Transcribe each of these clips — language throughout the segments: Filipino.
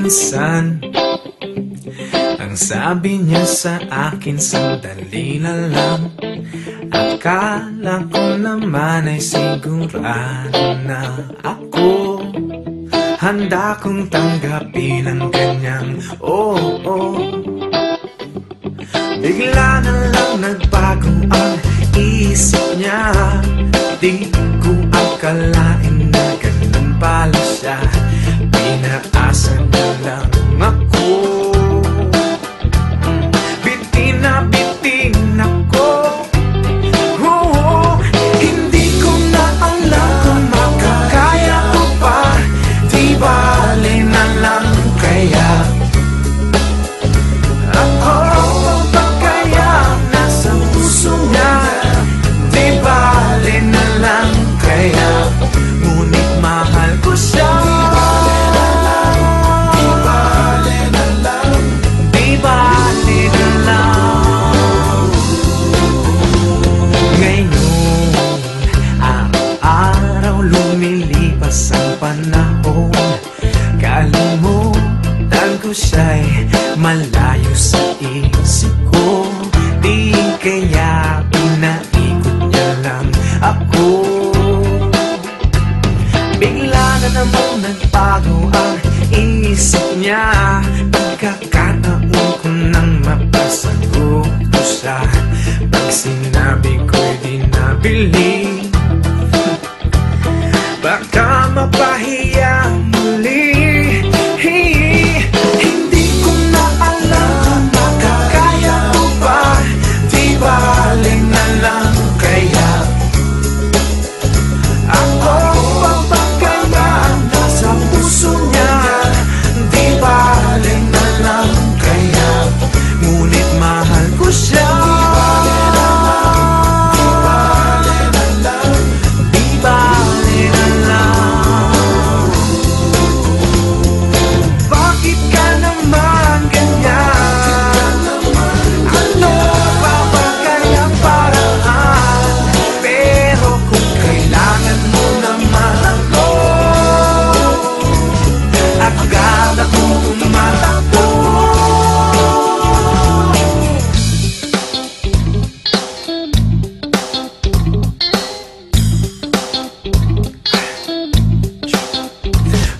Minsan, ang sabi niya sa akin, sandali na lang. Akala ko naman ay sigurado na ako handa kong tanggapin ang kanyang Bigla na lang nagbago ang isip niya. Di ko akalain na ganun pala siya. Pinaasa niya lang ako. Bitin na bitin ako. Hindi ko na alam kung makakaya ko pa. Di bale na lang kaya ako pa kaya nasa puso niya. Di bale na lang kaya, ngunit mahal ko siya. Lumilipas ang panahon, kalimutan ko siya'y malayo sa isip ko. Di kaya pinaikot niya lang ako. Bigla na namang nagbago ang isip niya. Pagkakataon ko nang mapasagot ko siya. Pag sinabi ko'y di nabili, baka mapahiya muli. Hindi ko na alam kung makakaya ko pa. Di bale na lang kaya ako pa kaya nasa puso niya. Di bale na lang kaya, ngunit mahal ko siya.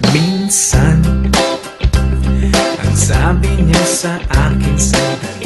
Minsan, ang sabi niya sa akin, sandali